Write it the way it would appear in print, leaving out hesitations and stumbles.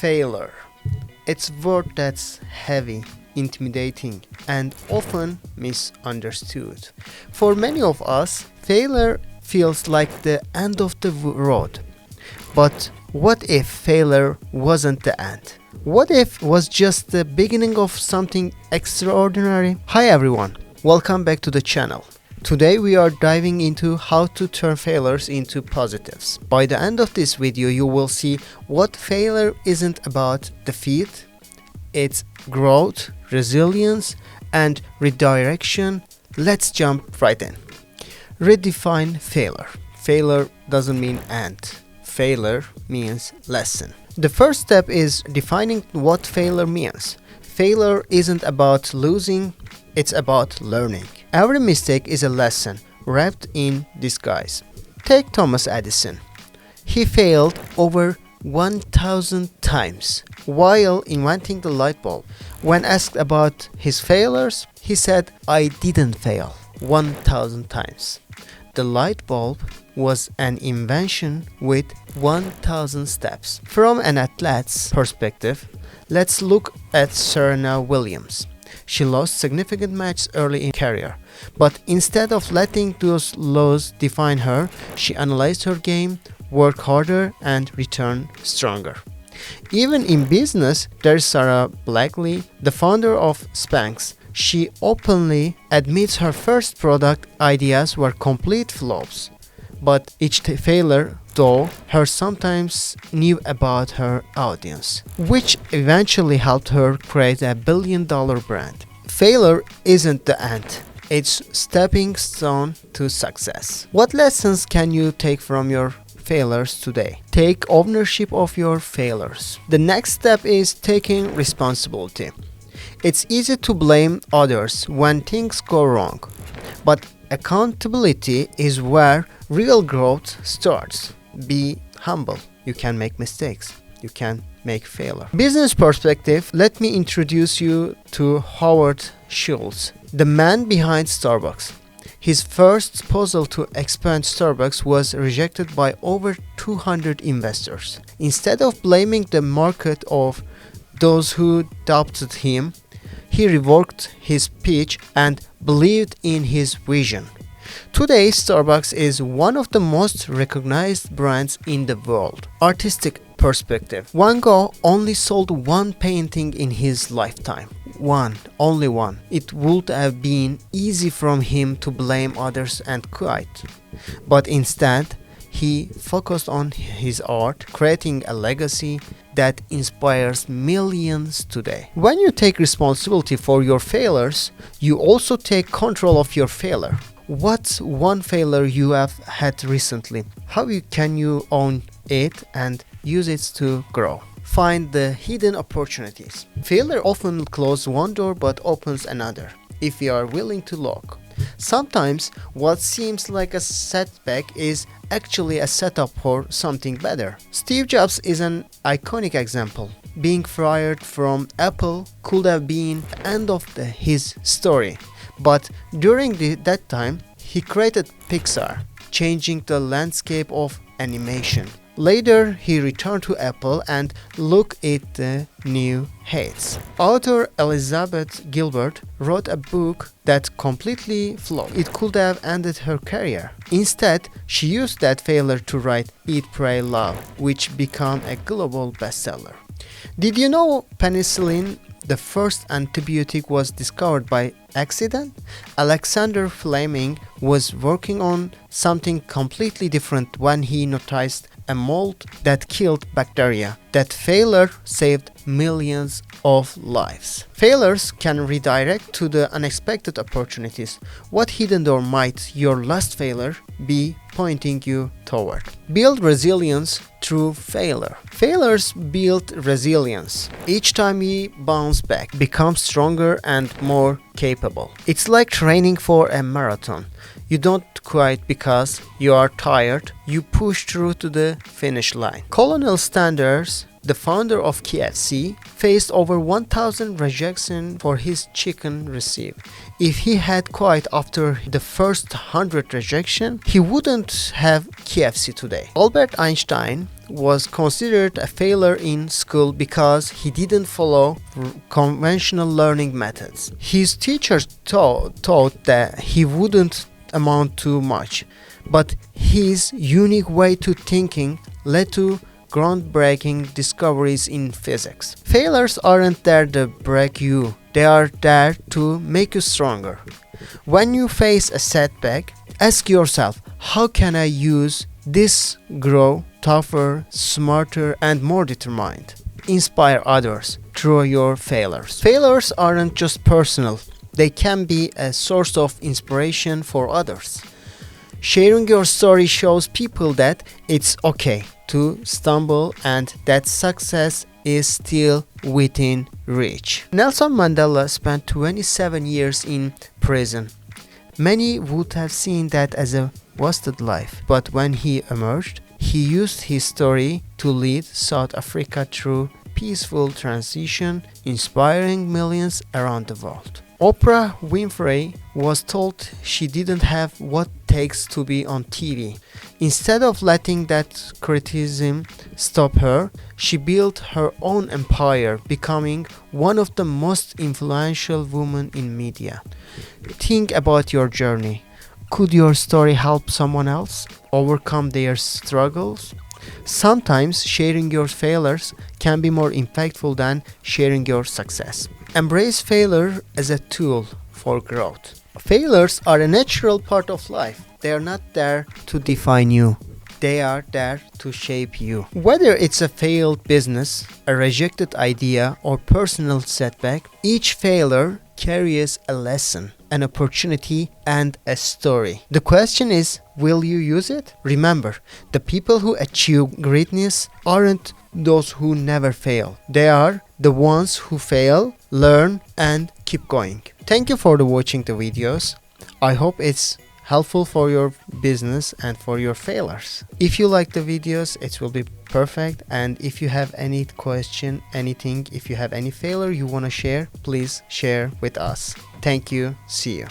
Failure. It's a word that's heavy, intimidating, and often misunderstood. For many of us, failure feels like the end of the road. But what if failure wasn't the end? What if it was just the beginning of something extraordinary? Hi everyone, welcome back to the channel. Today we are diving into how to turn failures into positives. By the end of this video you will see what failure isn't about defeat, it's growth, resilience and redirection. Let's jump right in. Redefine failure. Failure doesn't mean end. Failure means lesson. The first step is defining what failure means. Failure isn't about losing, it's about learning. Every mistake is a lesson wrapped in disguise. Take Thomas Edison. He failed over 1,000 times while inventing the light bulb. When asked about his failures, he said, "I didn't fail 1,000 times." The light bulb was an invention with 1,000 steps. From an athlete's perspective, let's look at Serena Wllams. She lost significant matches early in career, but instead of letting those losses define her, she analyzed her game, worked harder, and returned stronger. Even in business, there's Sarah Blackley, the founder of Spanx. She openly admits her first product ideas were complete flops, but each failure taught her sometimes knew about her audience, which eventually helped her create a billion-dollar brand. Failure isn't the end, it's stepping stone to success. What lessons can you take from your failures today? Take ownership of your failures. The next step is taking responsibility. It's easy to blame others when things go wrong, but accountability is where real growth starts. Be humble. You can make mistakes. You can make failure. Business perspective, let me introduce you to Howard Schultz, the man behind Starbucks. His first proposal to expand Starbucks was rejected by over 200 investors. Instead of blaming the market of those who doubted him, he reworked his pitch and believed in his vision. Today, Starbucks is one of the most recognized brands in the world. Artistic perspective. Van Gogh only sold one painting in his lifetime. Only one. It would have been easy for him to blame others and quit. But instead, he focused on his art, creating a legacy that inspires millions today. When you take responsibility for your failures, you also take control of your failure. What's one failure you have had recently? How can you own it and use it to grow? Find the hidden opportunities. Failure often closes one door but opens another, if you are willing to look. Sometimes what seems like a setback is actually a setup for something better. Steve Jobs is an iconic example. Being fired from Apple could have been the end of his story. But during that time, he created Pixar, changing the landscape of animation. Later, he returned to Apple and looked at the new heights. Author Elizabeth Gilbert wrote a book that completely flopped. It could have ended her career. Instead, she used that failure to write Eat, Pray, Love, which became a global bestseller. Did you know penicillin, the first antibiotic, was discovered by accident? Alexander Fleming was working on something completely different when he noticed a mold that killed bacteria. That failure saved millions of lives. Failures can redirect to the unexpected opportunities. What hidden door might your last failure be pointing you toward? Build resilience through failure. Failures build resilience. Each time we bounce back, become stronger and more capable. It's like training for a marathon. You don't quit because you are tired, you push through to the finish line. Colonel Sanders, the founder of KFC, faced over 1,000 rejections for his chicken recipe. If he had quit after the first 100 rejections, he wouldn't have KFC today. Albert Einstein was considered a failure in school because he didn't follow conventional learning methods. His teachers thought that he wouldn't amount to much, but his unique way to thinking led to groundbreaking discoveries in physics. Failures aren't there to break you, they are there to make you stronger. When you face a setback, ask yourself, how can I use this grow tougher, smarter, and more determined? Inspire others through your failures. Failures aren't just personal, they can be a source of inspiration for others. Sharing your story shows people that it's okay to stumble and that success is still within reach. Nelson Mandela spent 27 years in prison. Many would have seen that as a wasted life, but when he emerged, he used his story to lead South Africa through peaceful transition, inspiring millions around the world. Oprah Winfrey was told she didn't have what it takes to be on TV. Instead of letting that criticism stop her, she built her own empire, becoming one of the most influential women in media. Think about your journey. Could your story help someone else overcome their struggles? Sometimes sharing your failures can be more impactful than sharing your success. Embrace failure as a tool for growth. Failures are a natural part of life. They are not there to define you. They are there to shape you. Whether it's a failed business, a rejected idea, or personal setback, each failure carries a lesson, an opportunity, and a story. The question is, will you use it? Remember, the people who achieve greatness aren't those who never fail. They are the ones who fail, learn, and keep going. Thank you for watching the videos. I hope it's helpful for your business and for your failures. If you like the videos, it will be perfect. And if you have any question, anything, if you have any failure you want to share, please share with us. Thank you. See you.